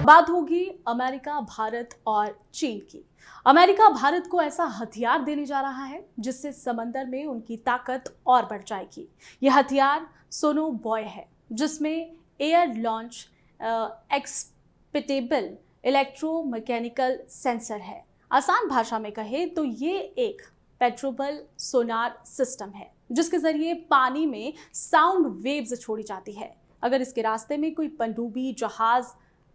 बात होगी अमेरिका, भारत और चीन की। अमेरिका भारत को ऐसा हथियार देने जा रहा है जिससे समंदर में उनकी ताकत और बढ़ जाएगी। यह हथियार सोनो बॉय है, जिसमें एयर लॉन्च एक्सपेटेबल इलेक्ट्रोमैकेनिकल सेंसर है। आसान भाषा में कहे तो ये एक पेट्रोबल सोनार सिस्टम है जिसके जरिए पानी में साउंड वेव्स छोड़ी जाती है। अगर इसके रास्ते में कोई पनडुब्बी जहाज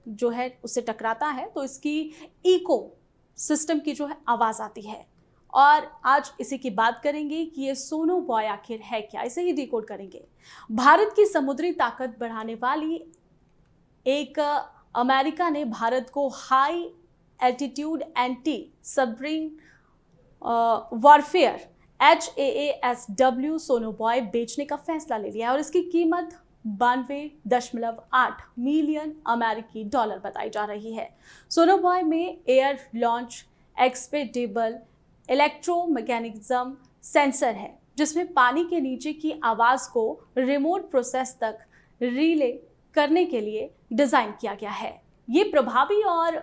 जो है उससे टकराता है तो इसकी इको सिस्टम की जो है आवाज आती है। और आज इसी की बात करेंगे कि ये सोनो बॉय आखिर है क्या, इसे ही डिकोड करेंगे। भारत की समुद्री ताकत बढ़ाने वाली एक अमेरिका ने भारत को high altitude anti submarine warfare HAASW सोनो बॉय बेचने का फैसला ले लिया है और इसकी कीमत 92.8 मिलियन अमेरिकी डॉलर बताई जा रही है। सोनो बॉय में एयर लॉन्च एक्सपेटेबल इलेक्ट्रोमैकेनिज्म सेंसर है जिसमें पानी के नीचे की आवाज को रिमोट प्रोसेस तक रिले करने के लिए डिजाइन किया गया है। ये प्रभावी और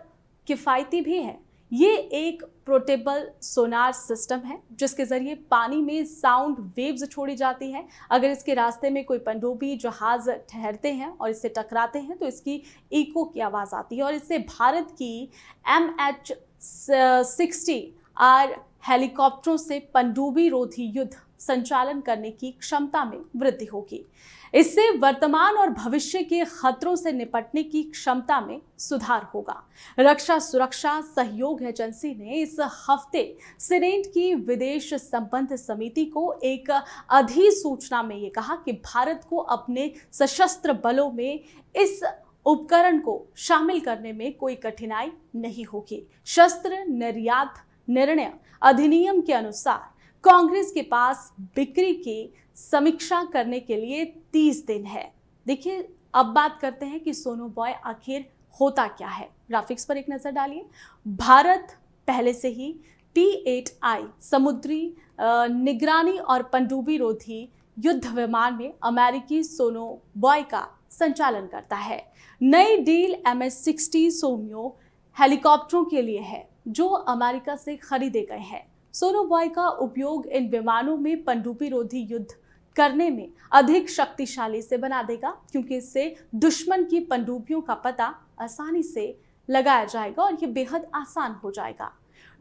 किफायती भी है। ये एक पोर्टेबल सोनार सिस्टम है जिसके जरिए पानी में साउंड वेव्स छोड़ी जाती है। अगर इसके रास्ते में कोई पनडुब्बी जहाज ठहरते हैं और इससे टकराते हैं तो इसकी इको की आवाज आती है और इससे भारत की MH-60R हेलीकॉप्टरों से पनडुब्बी रोधी युद्ध संचालन करने की क्षमता में वृद्धि होगी। इससे वर्तमान और भविष्य के खतरों से निपटने की क्षमता में सुधार होगा। रक्षा सुरक्षा सहयोग एजेंसी ने इस हफ्ते सीनेट की विदेश संबंध समिति को एक अधिसूचना में ये कहा कि भारत को अपने सशस्त्र बलों में इस उपकरण को शामिल करने में कोई कठिनाई नहीं होगी। शस्त्र निर्यात निर्णय अधिनियम के अनुसार कांग्रेस के पास बिक्री की समीक्षा करने के लिए 30 दिन है। देखिए, अब बात करते हैं कि सोनो बॉय आखिर होता क्या है। ग्राफिक्स पर एक नजर डालिए। भारत पहले से ही P-8I समुद्री निगरानी और पनडुब्बी रोधी युद्ध विमान में अमेरिकी सोनो बॉय का संचालन करता है। नई डील MH-60 सोमियो हेलीकॉप्टरों के लिए है जो अमेरिका से खरीदे गए हैं। सोनो बॉय का उपयोग इन विमानों में पनडुब्बी रोधी युद्ध करने में अधिक शक्तिशाली से बना देगा, क्योंकि इससे दुश्मन की पनडुब्बियों का पता आसानी से लगाया जाएगा और ये बेहद आसान हो जाएगा।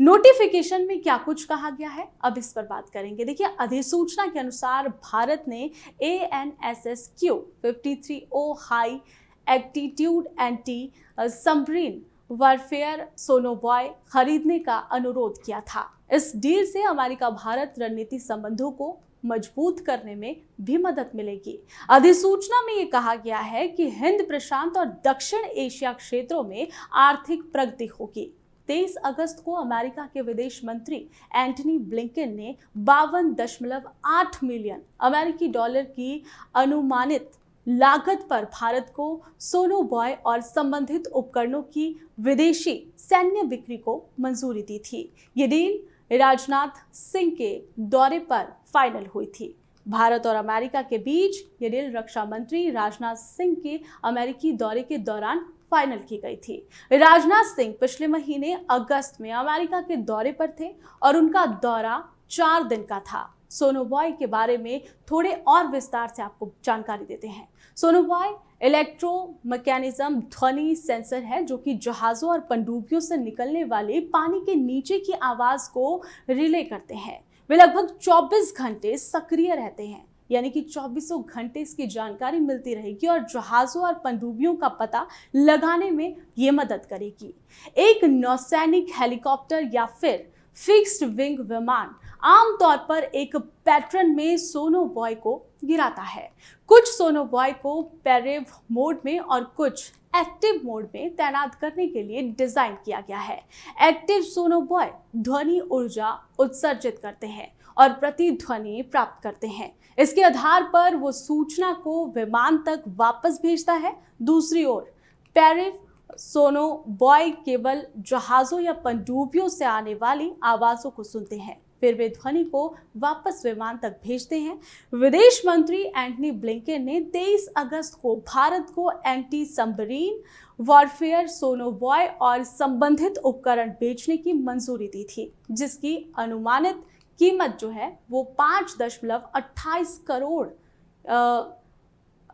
नोटिफिकेशन में क्या कुछ कहा गया है, अब इस पर बात करेंगे। देखिए, अधिसूचना के अनुसार भारत ने ANSSQ-53O high altitude anti submarine warfare sonobuoy खरीदने का अनुरोध किया था। इस डील से अमेरिका भारत रणनीति संबंधों को मजबूत करने में भी मदद मिलेगी। अधिसूचना में ये कहा गया है कि हिंद प्रशांत और दक्षिण एशिया क्षेत्रों में आर्थिक प्रगति होगी। 23 अगस्त को अमेरिका के विदेश मंत्री एंटनी ब्लिंकन ने 52.8 मिलियन अमेरिकी डॉलर की अनुमानित लागत पर भारत को सोनो बॉय और संबंधित उपकरणों की विदेशी सैन्य बिक्री को मंजूरी दी थी। ये डील राजनाथ सिंह के दौरे पर फाइनल हुई थी। भारत और अमेरिका के बीच ये डील रक्षा मंत्री राजनाथ सिंह के अमेरिकी दौरे के दौरान फाइनल की गई थी। राजनाथ सिंह पिछले महीने अगस्त में अमेरिका के दौरे पर थे और उनका दौरा 4 दिन का था। सोनो बॉय के बारे में थोड़े और विस्तार से आपको जानकारी देते हैं। सोनो बॉय इलेक्ट्रोमैकेनिज्म ध्वनि सेंसर है जो कि जहाजों और पनडुब्बियों से निकलने वाले पानी के नीचे की आवाज को रिले करते हैं। वे लगभग 24 घंटे सक्रिय रहते हैं, यानी कि 24 घंटे इसकी जानकारी मिलती रहेगी और जहाजों और पनडुब्बियों का पता लगाने में ये मदद करेगी। एक नौसैनिक हेलीकॉप्टर या फिर फिक्स्ड विंग विमान आमतौर पर एक पैटर्न में सोनो बॉय को गिराता है। कुछ सोनो बॉय को पैसिव मोड में और कुछ एक्टिव मोड में तैनात करने के लिए डिजाइन किया गया है। एक्टिव सोनो बॉय ध्वनि ऊर्जा उत्सर्जित करते हैं और प्रतिध्वनि प्राप्त करते हैं। इसके आधार पर वो सूचना को विमान तक वापस भेजता है। दूसरी ओर पैसिव सोनो बॉय केवल जहाजों या पनडुब्बियों से आने वाली आवाजों को सुनते हैं। फिर वे ध्वनि को वापस विमान तक भेजते हैं। विदेश मंत्री एंटनी ब्लिंकन ने 23 अगस्त को भारत को एंटी सबमरीन वॉरफेयर सोनोबॉय और संबंधित उपकरण बेचने की मंजूरी दी थी, जिसकी अनुमानित कीमत जो है वो 5.28 करोड़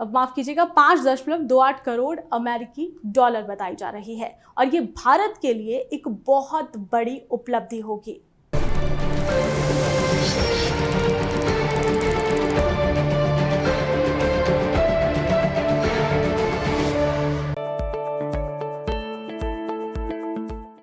माफ कीजिएगा 5.28 करोड़ अमेरिकी डॉलर बताई जा रही है। और ये भारत के लिए एक बहुत बड़ी उपलब्धि होगी।